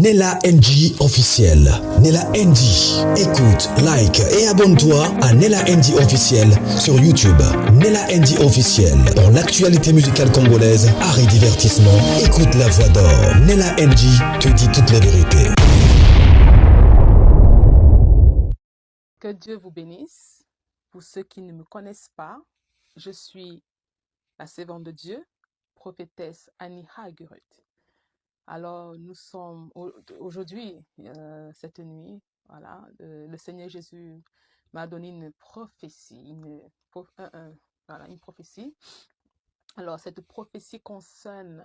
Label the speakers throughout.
Speaker 1: Nella NG officiel. Nella NG. Écoute, like et abonne-toi à Nella NG officiel sur YouTube. Nella NG officiel. Pour l'actualité musicale congolaise, art et divertissement, écoute la voix d'or. Nella NG te dit toute la vérité.
Speaker 2: Que Dieu vous bénisse. Pour ceux qui ne me connaissent pas, je suis la servante de Dieu, prophétesse Annie Hagerut. Alors, nous sommes aujourd'hui, cette nuit, voilà, le Seigneur Jésus m'a donné une prophétie, une prophétie. Alors, cette prophétie concerne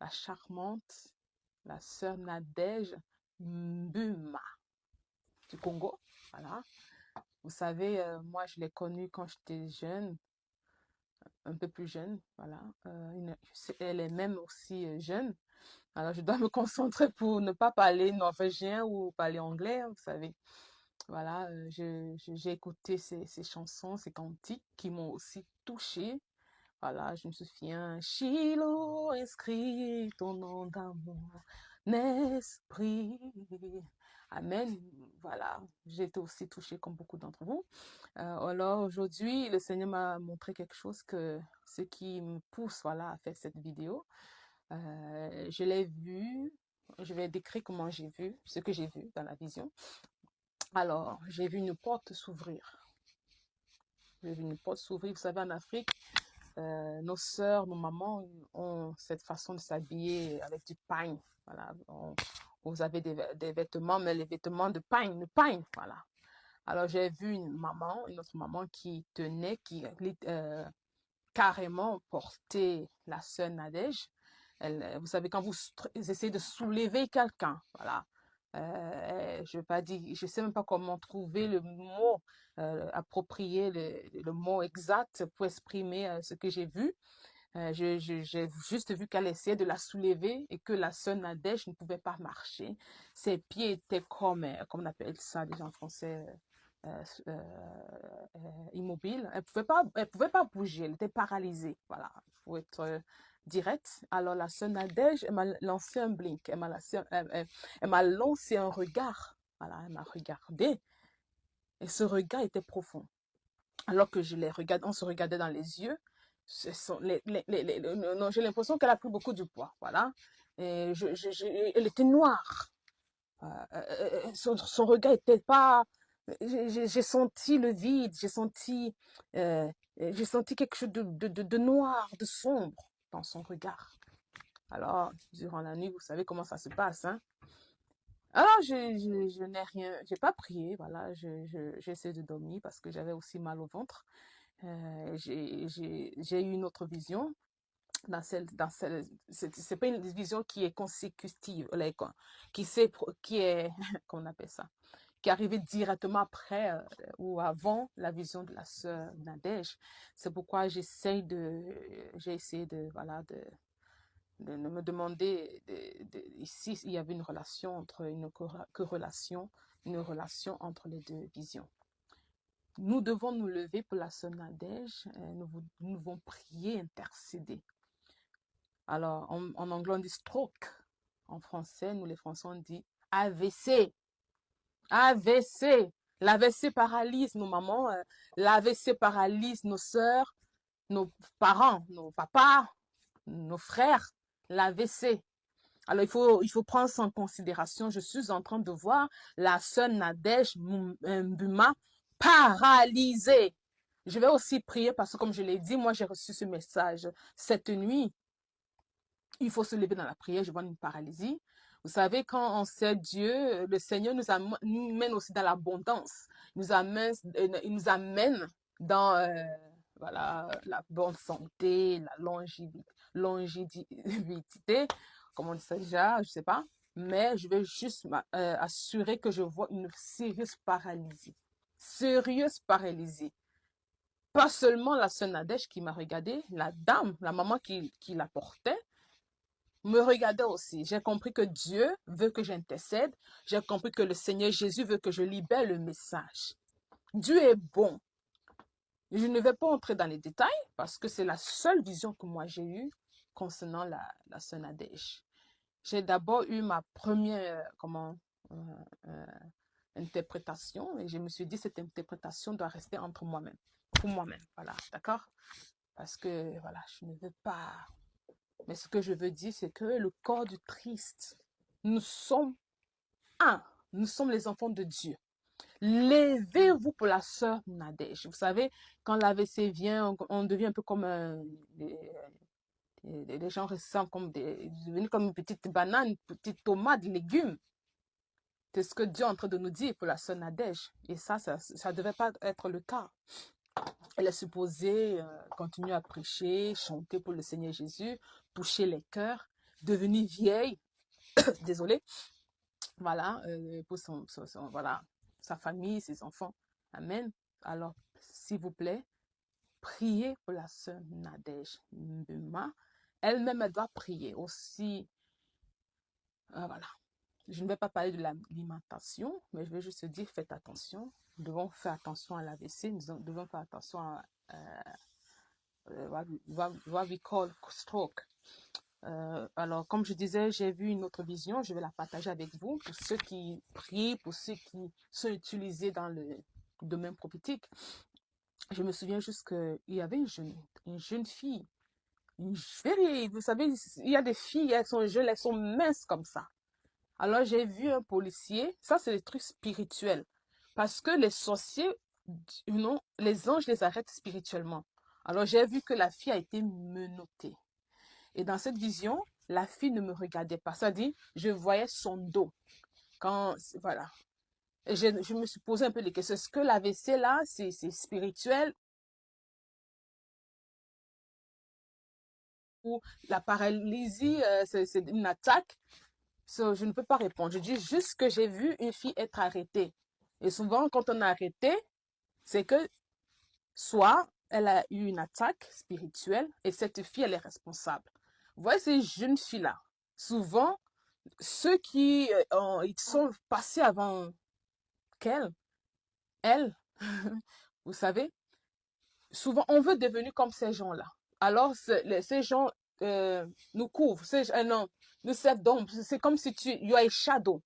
Speaker 2: la charmante, la sœur Nadège Mbuma du Congo, voilà. Vous savez, moi, je l'ai connue quand j'étais jeune, un peu plus jeune, voilà. Elle est même aussi jeune. Alors, je dois me concentrer pour ne pas parler norvégien ou parler anglais, vous savez. Voilà, j'ai écouté ces chansons, ces cantiques qui m'ont aussi touchée. Voilà, je me souviens, Shiloh, inscrit ton nom dans mon esprit. Amen. Voilà, j'ai été aussi touchée comme beaucoup d'entre vous. Alors aujourd'hui, le Seigneur m'a montré quelque chose ce qui me pousse, voilà, à faire cette vidéo. Je l'ai vu, je vais décrire comment j'ai vu, ce que j'ai vu dans la vision. Alors, j'ai vu une porte s'ouvrir. J'ai vu une porte s'ouvrir. Vous savez, en Afrique, nos sœurs, nos mamans ont cette façon de s'habiller avec du pagne. Voilà. Vous avez des vêtements, mais les vêtements de pagne, voilà. Alors, j'ai vu une autre maman qui tenait, qui carrément portait la sœur Nadège. Vous savez, quand vous essayez de soulever quelqu'un, voilà. Je ne sais même pas comment trouver le mot approprié, le mot exact pour exprimer ce que j'ai vu. J'ai juste vu qu'elle essayait de la soulever et que la sœur Nadège ne pouvait pas marcher. Ses pieds étaient comme on appelle ça déjà en français, immobile. Elle pouvait pas bouger, elle était paralysée. Voilà, il faut être direct. Alors la sœur Nadège, elle m'a lancé un blink, elle m'a lancé un regard. Voilà, elle m'a regardé et ce regard était profond. Alors que on se regardait dans les yeux. Non, j'ai l'impression qu'elle a pris beaucoup de poids. Voilà, et elle était noire. Son regard était pas. J'ai senti le vide, j'ai senti quelque chose de noir, de sombre dans son regard. Alors, durant la nuit, vous savez comment ça se passe, hein? Alors, je n'ai rien, j'ai pas prié, voilà, j'ai essayé de dormir parce que j'avais aussi mal au ventre. J'ai eu une autre vision. C'est pas une vision qui est consécutive, qui est, comment on appelle ça, qui est arrivée directement après ou avant la vision de la sœur Nadège. C'est pourquoi j'ai essayé de, voilà, de me demander ici il y avait une relation entre une relation entre les deux visions. Nous devons nous lever pour la sœur Nadège, nous devons prier, intercéder. Alors, en anglais, on dit stroke. En français, nous les Français, on dit AVC. AVC. L'AVC paralyse nos mamans, l'AVC paralyse nos sœurs, nos parents, nos papas, nos frères. L'AVC. Alors, il faut prendre ça en considération. Je suis en train de voir la sœur Nadège Mbuma paralysée. Je vais aussi prier parce que, comme je l'ai dit, moi, j'ai reçu ce message cette nuit. Il faut se lever dans la prière, je vois une paralysie. Vous savez, quand on sait Dieu, le Seigneur nous mène aussi dans l'abondance. Il nous amène dans voilà, la bonne santé, la longévité, comme on dit ça déjà, je ne sais pas. Mais je vais juste assurer que je vois une sérieuse paralysie. Sérieuse paralysie. Pas seulement la sœur Nadège qui m'a regardée, la dame, la maman qui la portait, me regardait aussi. J'ai compris que Dieu veut que j'intercède. J'ai compris que le Seigneur Jésus veut que je libère le message. Dieu est bon. Je ne vais pas entrer dans les détails parce que c'est la seule vision que moi j'ai eue concernant la sœur Nadège. j'ai d'abord eu ma première interprétation et je me suis dit cette interprétation doit rester entre moi-même, pour moi-même, voilà, d'accord? Parce que voilà, je ne veux pas. Mais ce que je veux dire, c'est que le corps du Christ, nous sommes un, nous sommes les enfants de Dieu. Levez-vous pour la sœur Nadège. Vous savez, quand l'AVC vient, on devient un peu comme les gens ressemblent comme devenus comme une petite banane, une petite tomate, légumes. C'est ce que Dieu est en train de nous dire pour la sœur Nadège. Et ça ne devait pas être le cas. Elle est supposée continuer à prêcher, chanter pour le Seigneur Jésus, toucher les cœurs, devenir vieille, désolée, voilà, pour voilà, sa famille, ses enfants. Amen. Alors, s'il vous plaît, priez pour la sœur Nadège Mbuma. Elle-même, elle doit prier aussi. Voilà. Je ne vais pas parler de l'alimentation, mais je vais juste dire, faites attention. Nous devons faire attention à l'AVC, nous devons faire attention à what we call stroke. Alors, comme je disais, j'ai vu une autre vision, je vais la partager avec vous, pour ceux qui prient, pour ceux qui sont utilisés dans le domaine prophétique. Je me souviens juste qu'il y avait une jeune fille, vous savez, il y a des filles, elles sont jeunes, elles sont minces comme ça. Alors, j'ai vu un policier, ça c'est des trucs spirituels, parce que les sorciers, les anges les arrêtent spirituellement. Alors, j'ai vu que la fille a été menottée. Et dans cette vision, la fille ne me regardait pas. Ça dit, je voyais son dos. Voilà. Et je me suis posé un peu les questions. Est-ce que l'AVC là, c'est spirituel ou la paralysie, c'est une attaque? Je ne peux pas répondre. Je dis juste que j'ai vu une fille être arrêtée. Et souvent, quand on est arrêté, c'est que soit elle a eu une attaque spirituelle et cette fille, elle est responsable. Vous voyez ces jeunes filles-là, souvent, ceux qui ils sont passés avant qu'elle, vous savez, souvent, on veut devenir comme ces gens-là. Alors, ces gens nous couvrent, non, nous servent d'ombre. C'est comme si you are a shadow.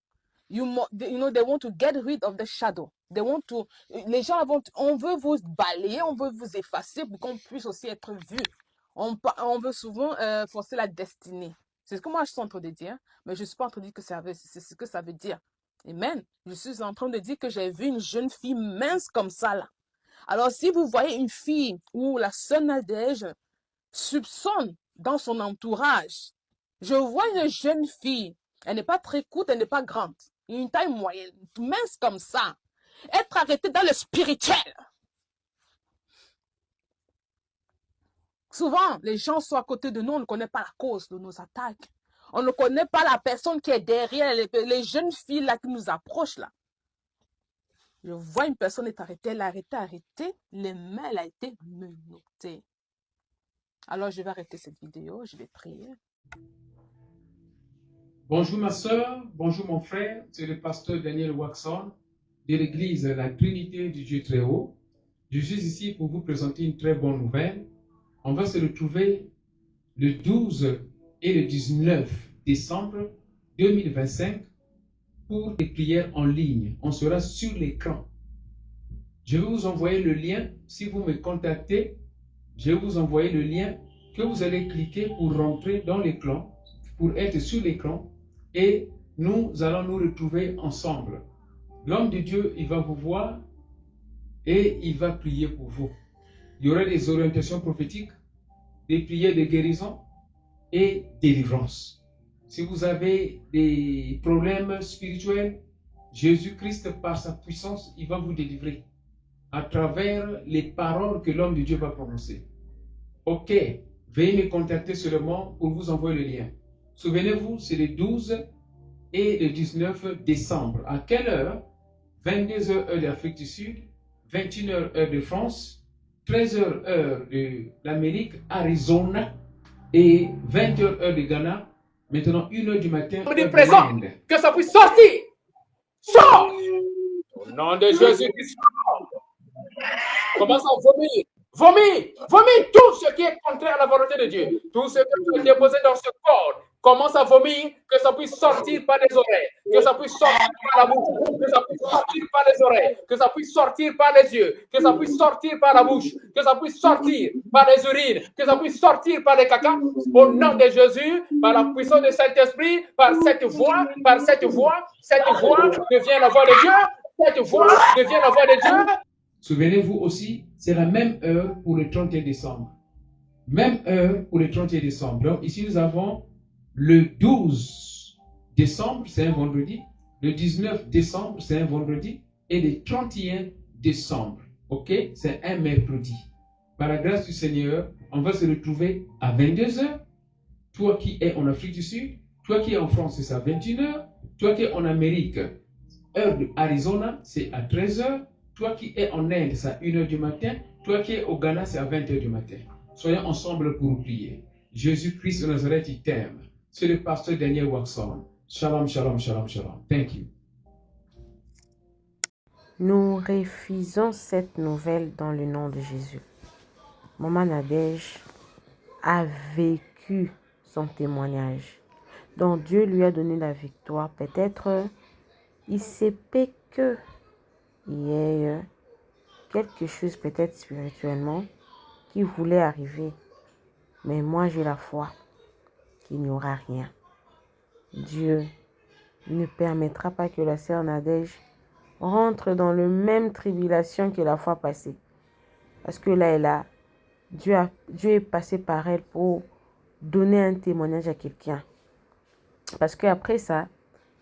Speaker 2: You know, they want to get rid of the shadow. Les gens on veut vous balayer, on veut vous effacer pour qu'on puisse aussi être vu. On veut souvent forcer la destinée. C'est ce que moi je suis en train de dire, mais je ne suis pas en train de dire que c'est ce que ça veut dire. Amen. Je suis en train de dire que j'ai vu une jeune fille mince comme ça là. Alors si vous voyez une fille où la sœur Nadège soupçonne dans son entourage, je vois une jeune fille, elle n'est pas très courte, elle n'est pas grande, une taille moyenne, mince comme ça, être arrêtée dans le spirituel. Souvent, les gens sont à côté de nous, on ne connaît pas la cause de nos attaques. On ne connaît pas la personne qui est derrière, les jeunes filles là qui nous approchent là. Je vois une personne est arrêtée, elle a arrêté, les mains, elle a été menottée. Alors, je vais arrêter cette vidéo, je vais prier.
Speaker 3: Bonjour ma soeur, bonjour mon frère, c'est le pasteur Daniel Waxon de l'église La Trinité du Dieu Très Haut. Je suis ici pour vous présenter une très bonne nouvelle. On va se retrouver le 12 et le 19 décembre 2025 pour des prières en ligne. On sera sur l'écran. Je vais vous envoyer le lien. Si vous me contactez, je vais vous envoyer le lien que vous allez cliquer pour rentrer dans l'écran, pour être sur l'écran. Et nous allons nous retrouver ensemble. L'homme de Dieu, il va vous voir et il va prier pour vous. Il y aura des orientations prophétiques, des prières de guérison et délivrance. Si vous avez des problèmes spirituels, Jésus-Christ, par sa puissance, il va vous délivrer à travers les paroles que l'homme de Dieu va prononcer. Ok, veuillez me contacter seulement pour vous envoyer le lien. Souvenez-vous, c'est le 12 et le 19 décembre. À quelle heure? 22h heure d'Afrique du Sud, 21h heure de France, 13h heure de l'Amérique, Arizona, et 20h heure de Ghana. Maintenant, 1h du matin.
Speaker 4: On est présent, que ça puisse sortir. Sors! Au nom de Jésus-Christ. Commence à vomir. Vomis tout ce qui est contraire à la volonté de Dieu. Tout ce que tu as déposé dans ce corps commence à vomir, que ça puisse sortir par les oreilles, que ça puisse sortir par la bouche, que ça puisse sortir par les oreilles, que ça puisse sortir par les yeux, que ça puisse sortir par la bouche, que ça puisse sortir par les urines, que ça puisse sortir par les caca. Au nom de Jésus, par la puissance du Saint-Esprit, par cette voix devient la voix de Dieu, cette voix devient la voix de Dieu.
Speaker 3: Souvenez-vous aussi, c'est la même heure pour le 31 décembre. Même heure pour le 31 décembre. Donc ici, nous avons le 12 décembre, c'est un vendredi. Le 19 décembre, c'est un vendredi. Et le 31 décembre, ok, c'est un mercredi. Par la grâce du Seigneur, on va se retrouver à 22h. Toi qui es en Afrique du Sud, toi qui es en France, c'est à 21h. Toi qui es en Amérique, heure de Arizona, c'est à 13h. Toi qui es en Inde, c'est à 1h du matin. Toi qui es au Ghana, c'est à 20h du matin. Soyons ensemble pour prier. Jésus-Christ de Nazareth, il t'aime. C'est le pasteur Daniel Waxon. Shalom, shalom, shalom, shalom. Thank you.
Speaker 5: Nous refusons cette nouvelle dans le nom de Jésus. Maman Nadège a vécu son témoignage. Donc Dieu lui a donné la victoire. Peut-être il s'est fait que il y ait quelque chose peut-être spirituellement qui voulait arriver. Mais moi j'ai la foi qu'il n'y aura rien. Dieu ne permettra pas que la sœur Nadège rentre dans le même tribulation que la fois passée. Parce que là, Dieu est passé par elle pour donner un témoignage à quelqu'un. Parce qu'après ça,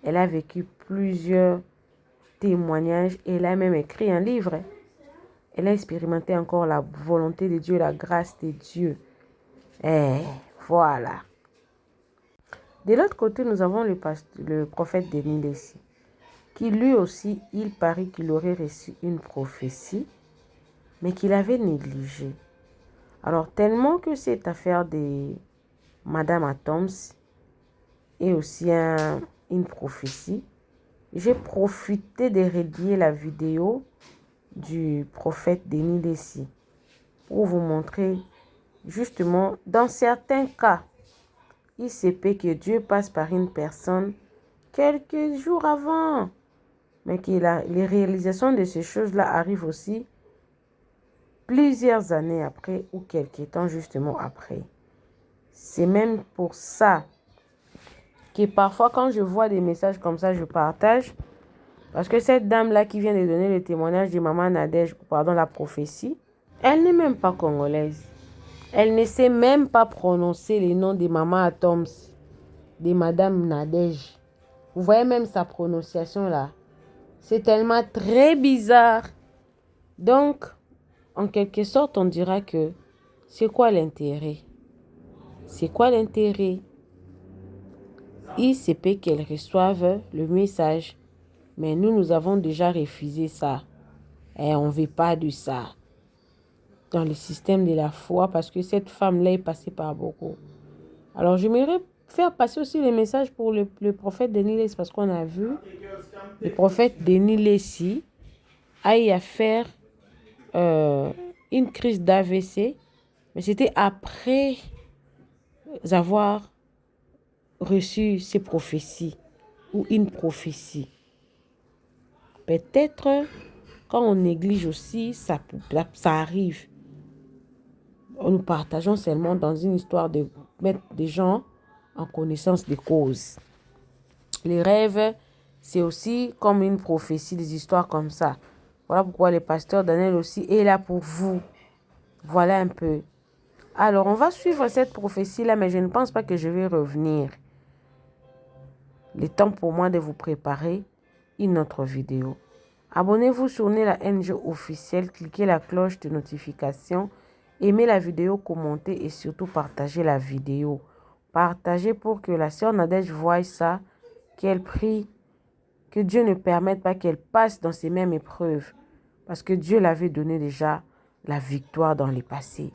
Speaker 5: elle a vécu plusieurs témoignages et elle a même écrit un livre. Elle a expérimenté encore la volonté de Dieu, la grâce de Dieu. Et voilà. De l'autre côté, nous avons le prophète Denis Lessi, qui lui aussi, il paraît qu'il aurait reçu une prophétie, mais qu'il avait négligé. Alors, tellement que cette affaire de Madame Atoms est aussi une prophétie, j'ai profité de relier la vidéo du prophète Denis Lessi pour vous montrer justement, dans certains cas, il se peut que Dieu passe par une personne quelques jours avant, mais que les réalisations de ces choses-là arrivent aussi plusieurs années après ou quelques temps justement après. C'est même pour ça que parfois quand je vois des messages comme ça, je partage. Parce que cette dame-là qui vient de donner le témoignage de Maman Nadège, pardon, la prophétie, elle n'est même pas congolaise. Elle ne sait même pas prononcer les noms de Maman Atoms, de Madame Nadège. Vous voyez même sa prononciation là. C'est tellement très bizarre. Donc, en quelque sorte, on dira que c'est quoi l'intérêt? C'est quoi l'intérêt? Il se peut qu'elles reçoivent le message. Mais nous avons déjà refusé ça. Et on ne veut pas de ça. Dans le système de la foi, parce que cette femme-là est passée par beaucoup. Alors, j'aimerais faire passer aussi les messages pour le prophète Denis Lessi, parce qu'on a vu le prophète Denis Lessi a eu à faire une crise d'AVC, mais c'était après avoir reçu ces prophéties ou une prophétie. Peut-être quand on néglige aussi, ça arrive. Nous partageons seulement dans une histoire de mettre des gens en connaissance des causes. Les rêves, c'est aussi comme une prophétie, des histoires comme ça. Voilà pourquoi le pasteur Daniel aussi est là pour vous. Voilà un peu. Alors, on va suivre cette prophétie-là, mais je ne pense pas que je vais revenir. Le temps pour moi de vous préparer une autre vidéo. Abonnez-vous sur Nela NG officiel, cliquez la cloche de notification, aimez la vidéo, commentez et surtout partagez la vidéo. Partagez pour que la sœur Nadège voie ça, qu'elle prie, que Dieu ne permette pas qu'elle passe dans ces mêmes épreuves. Parce que Dieu l'avait donné déjà la victoire dans le passé.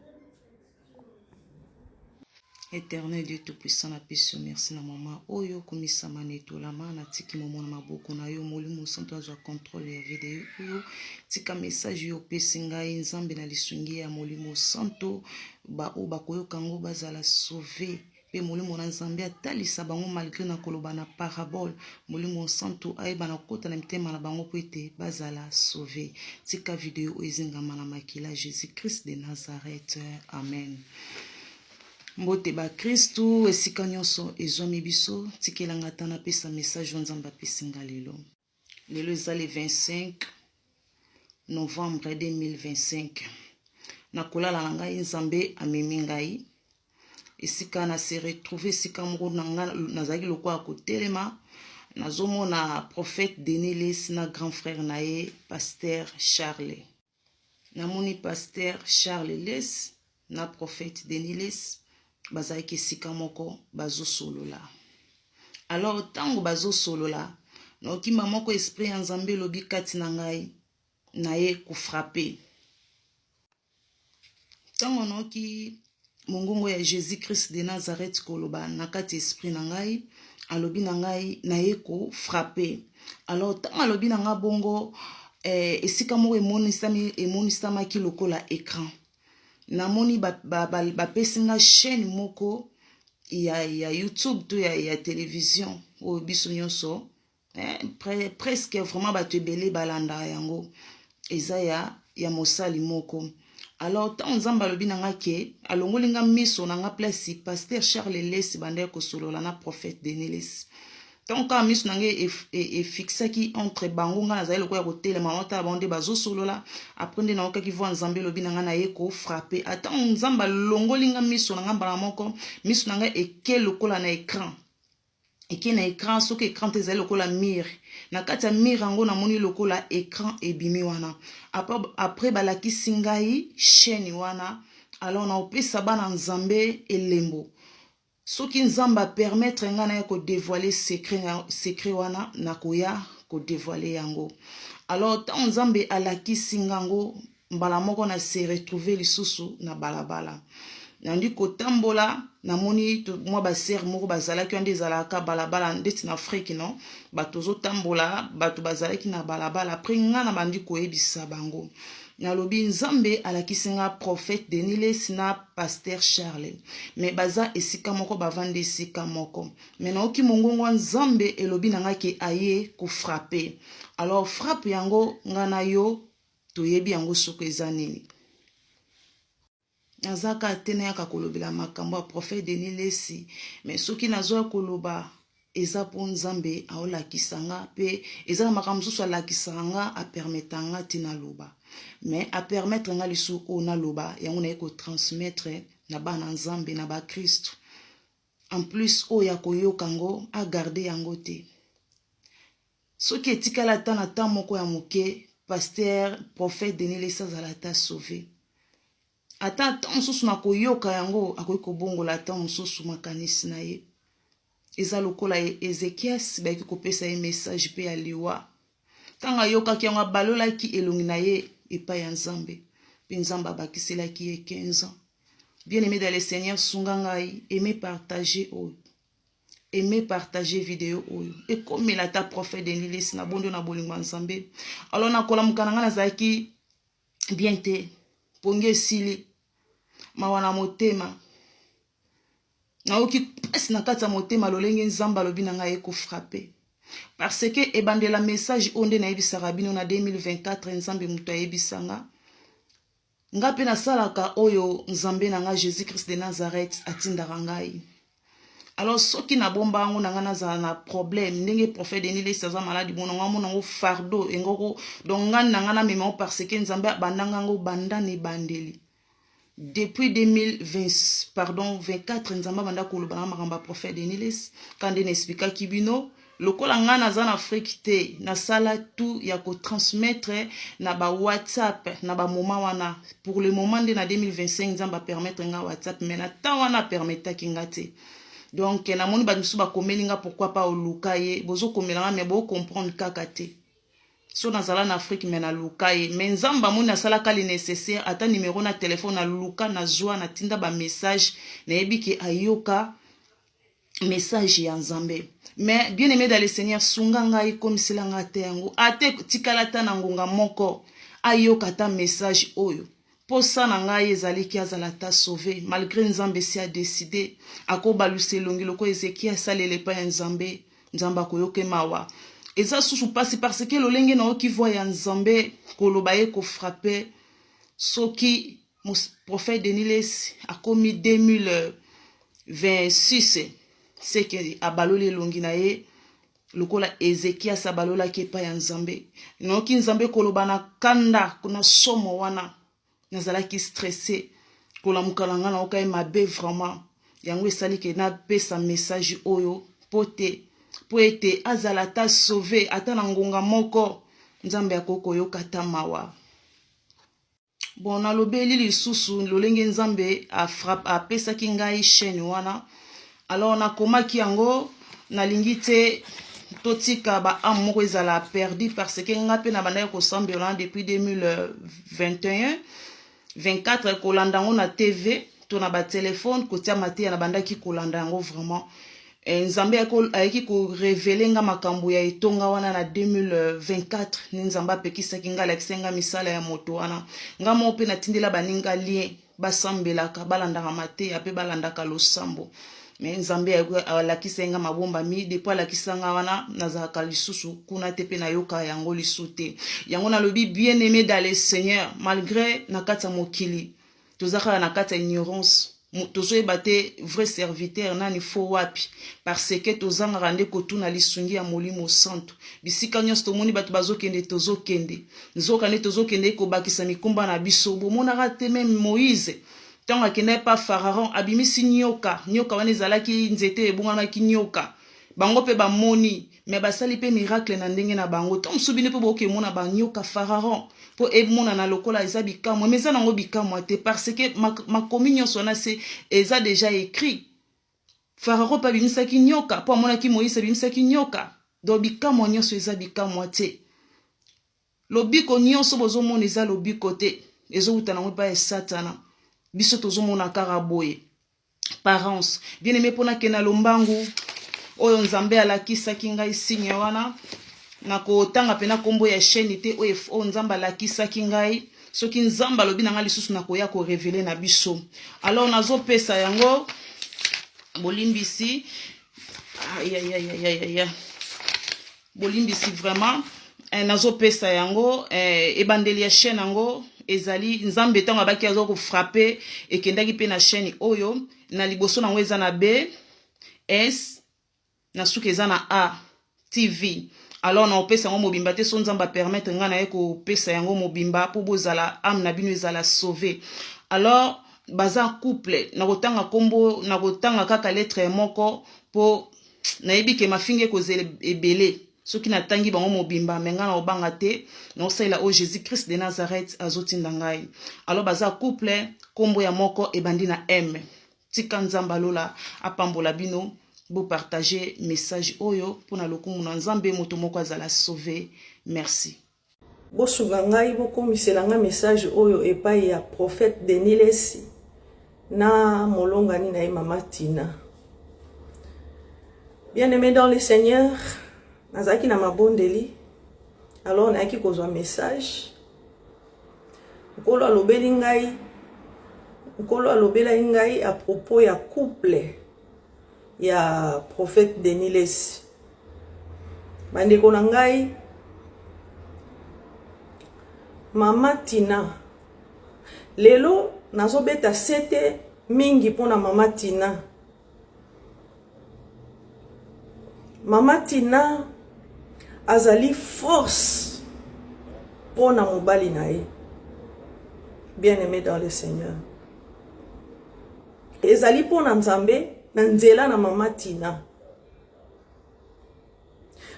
Speaker 6: Éternel Dieu Tout-Puissant, la paix sur merci na maman. Oyo komisa maneto la mana tiki momo na maboko na yo molimo santo azwa contrôle ya vidéo oyo tika message yo pesinga nzambe na lisungi ya molimo santo ba o bakoyoka ngo bazala sauvé pe molimo na nzambe atalisa bango malgré na koloba na parabole molimo santo ayeba na kota na mitema na bango po ete bazala sauvé. Tika video oyo ezingama na makila Jésus Christ de Nazareth. Amen. Mbote ba Kristu esika nyonso ezwami biso tikelanga ta napesa message nzambe apesinga lelo. Lelo eza le 25 novembre 2025. Nakolala na ngai nzambe amemi ngai esika na se retrouver esika moko nazalaki lokola kotelema nazomona prophète Denis na grand frère na ye pasteur Charles. Namoni pasteur Charles Les na prophète Denis bazalaki esika moko bazosolola. Alors tango bazosolola naokima moko esprit ya nzambe lobi kati na ngai na ye kofrape. Tango naoki mongongo ya Jésus Christ de Nazareth koloba na kati esprit na ngai alobi na ngai na ye kofrape. Alors tango alobi na nga bongo esika moko emonisamaki lokola écran. Namoni bapesi nga chaîne moko ya YouTube to ya télévision oyo biso nyonso presque vraiment bato ebele balanda yango eza ya mosali moko. Alors tant nzamba alobi na nga ke alongoli nga miso na nga place pasteur Charles Les banda kosolola na prophète Denis. Tant ka miso na nga fixaki entre bango nga nazali lokola kotelema mota bande bazosolola après nde naokaki vo nzambe alobi na nga na ye kofrape. Ata nzamba longoli nga miso na nga mbala moko miso na nga eke lokola na écran. Eke na écran soki écran te ezali lokola mire na kati ya mire yango namoni lokola écran ebimi wana. Après balakisi ngai chaîne wana alors naopesa bana nzambe elembo soki nzamba permettre nga na ye kodévoiler secret wana nakoya kodévoiler yango. Alors tant nzambe alakisi ngango mbala moko na se retrouver lisusu na balabala nandi kotambola namoni mwa baser moko bazalaki wande ezalaka balabala ndeti na Afrique non bato zotambola bato bazalaki na balabala après nga na bandi koyebisa bango nalobi nzambe alakisi nga prophète Denis na pasteur Charles mais baza esika moko bavande esika moko mais naoki mongongo nzambe elobi na nga ke aye kofrape. Alors frappe yango nga na yo toyebi yango soko eza nini. Nazaka atene yaka kolobela makambo ya prophète Denis mais soki nazwa koloba eza po nzambe aolakisanga pe eza na makambo mosusu alakisanga apermetanga tina loba mais apermettre nga lisu o na loba yango na eko transmettre na bana nzambe na ba Kristo en plus o ya koyoka ngo a garder yango te soki etikala ta na ta moko ya moke pasteur prophète Denis azala ta sauvé. Ata mosusu na koyoka yango akoki kobongola ata mosusu makanisi na ye eza lokola Ezekias bayaki kopesa ye message pe ya liwa tanga yokaki yango abalolaki elongi na ye epai ya nzambe pe nzambe abakiselaki ye 15 ans. Bien aimé dans le Seigneur sunga ngai aimez partager vidéo oyo ekomela ta prophète Denis na bondo na bolingo nzambe. Alors nakola mukana nga nazalaki bien te pongi esili mawana motema naoki pesi na kati ya motema lolenge nzamba alobi na ngai ekofrape parce que ebandela message onde na yebisaka bino na 2024 nzambe muto ayebisanga nga pe nasalaka oyo nzambe na nga Jésus Christ de Nazareth atindaka ngai. Alors soki na bomba yango na nga nazala na problème ndenge prophète Denis aza maladi bono nga mona ngo fardeau engoko donc nga na nga na mema parce que nzambe abandanga ngo bandane bandeli depuis 2024 nzamba banda koloba na makambo ya prophète Denis kande na explica kibino lokola nga naza na Afrique te na sala tout ya ko transmettre na ba WhatsApp na ba moment wana pour le moment de na 2025 nzamba permettre nga WhatsApp mais na ta wana permettre ki nga te. Donc na moni ba misu ba komelinga pourquoi pas olukaye bozo komelanga mais bo comprendre kaka te. So nazala na Afrique mais na lukaye mais nzamba moni asalaka le nécessaire ata numéro na téléphone na luka na joie na tinda ba message na yebiki ayoka message ya nzambe. Mais bien aimé dans le Seigneur sunga ngai komisela nga te yango ate tikala ta na ngonga moko ayoka ta message oyo posa na ngai ezali ki azala ta sauvé malgré nzambe si a décidé akobalusa elongi loko Ezekia asalele epai ya nzambe nzambe akoyoke mawa eza susu pasi parce que lolenge na oki voix ya nzambe koloba ye kofrappe soki prophète Deniles akomi 2026 c'est que abaloli elongi na ye lokola Ezekia sabalola ki epai ya nzambe na oki nzambe koloba na kanda kuna somo wana nazalaki stressé kolamuka na nga na okai mabe vraiment yango esali ke napesa message oyo pote po ete azala ta sauvé ata na ngonga moko nzambe akokoyoka ta mawa. Bon nalobeli lisusu lolenge nzambe apesaki ngai chaîne wana alors nakomaki yango nalingi te totika ba âme moko ezala perdu parce que nga pe na bandaki kosambela depuis 2021 24 kolanda yango na TV to na ba téléphone kotia mateya na bandaki kolanda yango vraiment nzambe ayeki ko révéler nga makambo ya etonga wana na 2024 ni nzambe apekisaki nga alakisa nga misala ya moto wana nga mo pe natindela baninga lien basambelaka balandaka mateya pe balandaka losambo mais nzambe alakisa nga mabomba mi depuis alakisa nga wana nazalaka lisusu kuna te pe nayoka yango lisu te yango nalobi bien aimé dans le Seigneur malgré na kati ya mokili tozaka na kati ya ignorance tozoyeba te vrai serviteur nani fo wapi parce que tozangaka nde kotuna lisungi ya molimo santo bisika nyonso tomoni bato bazokende tozokende nzoka nde tozokende kobakisa mikumba na biso bomonaka te meme Moïse ntango akendaki pa Pharaon abimisi nyoka wana ezalaki nzete ebongamaki nyoka bango pe bamoni me basali pe miracle na ndenge na bango to msubi ne pe bokemona banyoka Pharaon po ebona na lokola eza bikamwa mais eza nango bikamwa te parce que makomi nyonso wana se eza déjà écrit Pharaon pa bimisaki nyoka po amonaki Moïse abimisaki nyoka do bikamwa nyonso eza bikamwa te lobiko nyonso bozomona eza lobiko te ezowuta nango pa ya Satana biso tozomona kaka boye parents bien aimé pona kena lombangu oyo nzambe alakisaki ngai signe wana nakotanga pena kombo ya chaîne te oyo nzambe alakisaki ngai soki nzambe alobi na ngai lisusu nakoya ko révéler na biso alors nazopesa yango bolimbisi bolimbisi vraiment nazopesa yango ebandeli ya chaîne yango ezali nzambe tango abaki azo ko frapper ekendaki pe na chaîne oyo na liboso nango eza na B S na suki eza na A TV alors na opesa yango mobimba te so nzamba permettre nga na ye kopesa yango mobimba po bozala âme na bino ezala sauvé alors baza couple nakotanga kombo nakotanga kaka lettre moko po nayebi ke mafinge kozela ebele soki natangi bango mobimba menga na obanga te na osalela o Jésus Christ de Nazareth azotinda ngai alors baza couple kombo ya moko ebandi na M tika nzamba lola apambola bino bo partager message oyo pona lokumu na nzambe moto moko azala sauvé merci
Speaker 7: bosunga ngai bokomisela nga message oyo epai ya prophète Deniles na molongani na ye mama Tina. Bien aimé dans le Seigneur nazaki na mabondeli alors nayaki kozwa message nkolo alobeli ngai à propos ya couple ya prophète Deniles bandeko na ngai mama Tina lelo nazobeta sete mingi pona mama Tina. Mama Tina azali force pona mobali na ye. Bien aimé dans le Seigneur. Ezali pona nzambe na nzela na mama Tina.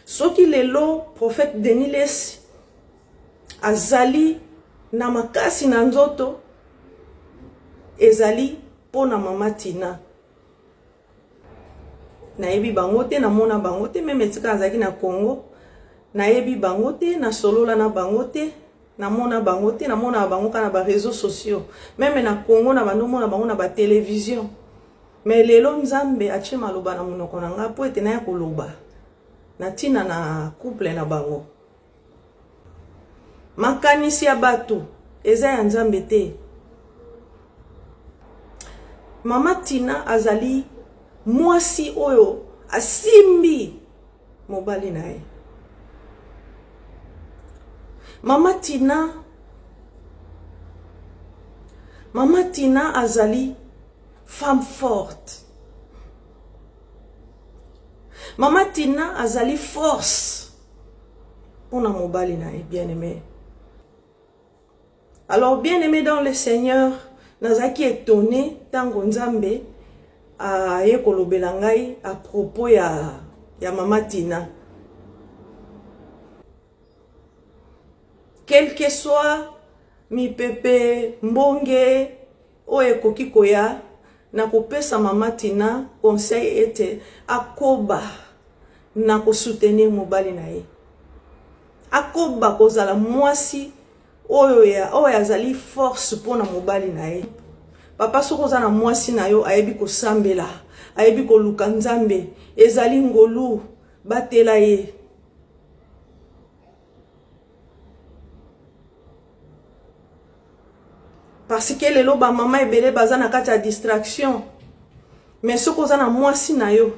Speaker 7: Soki lelo prophète Deniles azali na makasi na nzoto ezali pona mama Tina. Nayebi bango te namona bango te meme tika azaki na Congo nayebi bango te na solola na bango te namona bango te namona bango kana ba réseaux sociaux meme na Congo na bando mona bango na ba télévision mais lelo nzambe atie maloba na munoko na nga po ete na ya koloba na tina na couple na bango makanisi ya bato eza ya nzambe te Mama Tina azali mwasi oyo asimbi mobali na ye. Mama Tina azali femme forte. Mama Tina azali force pour na mobali na ye, bien-aimé. Alors, bien-aimé dans le Seigneur, nazaki étonné tango Nzambe a yekolobela ngai à propos ya Mama Tina. Quel que soit mi pepe mbonge o ekoki koya na kopesa Mama Tina conseil ete akoba na ko soutenir mobali na ye. Akoba kozala mwasi oyo azali force pona mobali na ye. Papa soko za na mwasi na yo ayebi ko sambela, ayebi ko luka Nzambe, ezali ngolu batela ye. Parce que lelo ba mama ebele baza na kati ya distraction. Mais soko za na mwasi na yo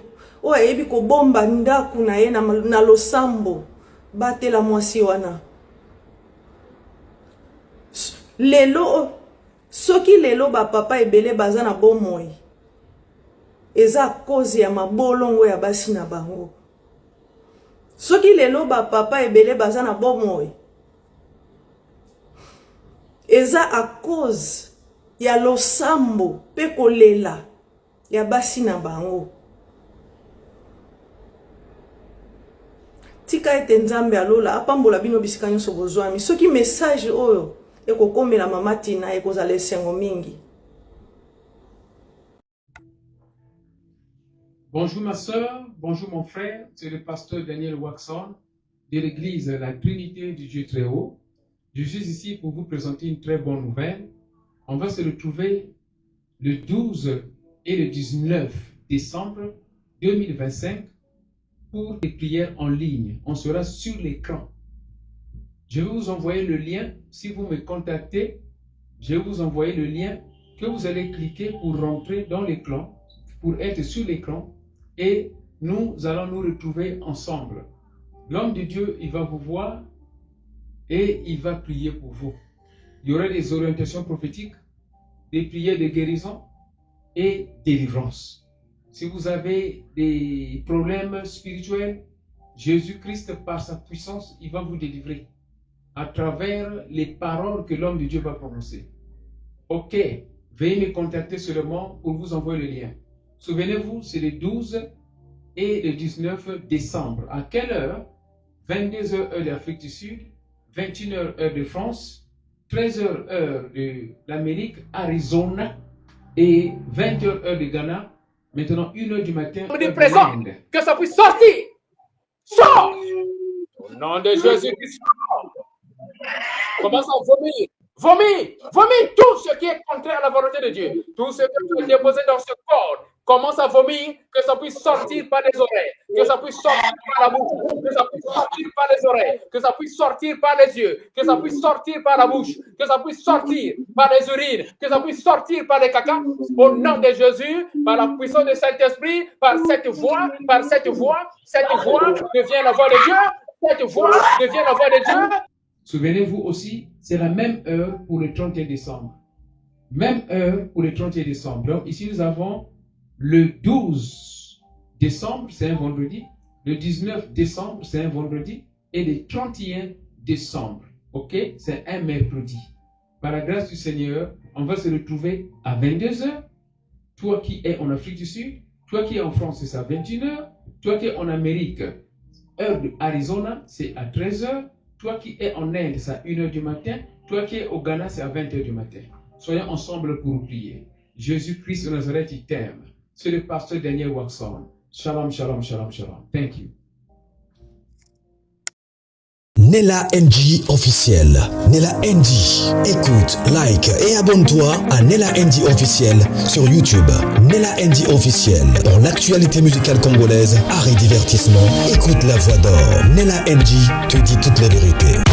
Speaker 7: oyo ayebi ko bomba ndaku na ye na losambo batela mwasi wana. Lelo soki lelo ba papa ebele baza na bomoi eza cause ya mabolongo ya basi na bango. Soki lelo ba papa ebele baza na bomoi eza a cause ya losambo pe kolela ya basi na bango. Tika ete Nzambe alola apambola bino bisika nyonso bozwami. Soki message oyo ekokomela Mama Tina ekozala esengo mingi.
Speaker 3: Bonjour ma soeur, bonjour mon frère, c'est le pasteur Daniel Waxon de l'église La Trinité du Dieu très haut. Je suis ici pour vous présenter une très bonne nouvelle. On va se retrouver le 12 et le 19 décembre 2025 pour des prières en ligne. On sera sur l'écran. Je vais vous envoyer le lien. Si vous me contactez, je vais vous envoyer le lien que vous allez cliquer pour rentrer dans l'écran, pour être sur l'écran, et nous allons nous retrouver ensemble. L'homme de Dieu, il va vous voir et il va prier pour vous. Il y aura des orientations prophétiques, des prières de guérison et délivrance. Si vous avez des problèmes spirituels, Jésus-Christ, par sa puissance, il va vous délivrer à travers les paroles que l'homme de Dieu va prononcer. Ok, veuillez me contacter seulement pour vous envoyer le lien. Souvenez-vous, c'est le 12 et le 19 décembre. À quelle heure? 22h heure d'Afrique du Sud, 21h heure de France, 13h heure de l'Amérique, Arizona, et 20h heure de Ghana. Maintenant, 1h du matin.
Speaker 4: On dit présent, que ça puisse sortir. Sors! Au nom de Jésus-Christ. Commence à vomir. Vomir tout ce qui est contraire à la volonté de Dieu. Tout ce que tu as déposé dans ce corps. Commence à vomir, que ça puisse sortir par les oreilles, que ça puisse sortir par la bouche, que ça puisse sortir par les oreilles, que ça puisse sortir par les yeux, que ça puisse sortir par la bouche, que ça puisse sortir par les urines, que ça puisse sortir par les caca. Au nom de Jésus, par la puissance du Saint-Esprit, par cette voix devient la voix de Dieu, cette voix devient la voix de Dieu.
Speaker 3: Souvenez-vous aussi, c'est la même heure pour le 31 décembre. Même heure pour le 31 décembre. Donc ici, nous avons le 12 décembre, c'est un vendredi. Le 19 décembre, c'est un vendredi. Et le 31 décembre, ok, c'est un mercredi. Par la grâce du Seigneur, on va se retrouver à 22h. Toi qui es en Afrique du Sud, toi qui es en France, c'est à 21h. Toi qui es en Amérique, heure de Arizona, c'est à 13h. Toi qui es en Inde, c'est à 1h du matin. Toi qui es au Ghana, c'est à 20h du matin. Soyons ensemble pour prier. Jésus-Christ de Nazareth, il t'aime. C'est le pasteur Daniel Waxon. Shalom, shalom, shalom, shalom. Thank you.
Speaker 1: Nella NG officiel. Nella NG. Écoute, like et abonne-toi à Nella NG officiel sur YouTube. Nella NG officiel. Pour l'actualité musicale congolaise, art et divertissement, écoute la voix d'or. Nella NG te dit toutes les vérités.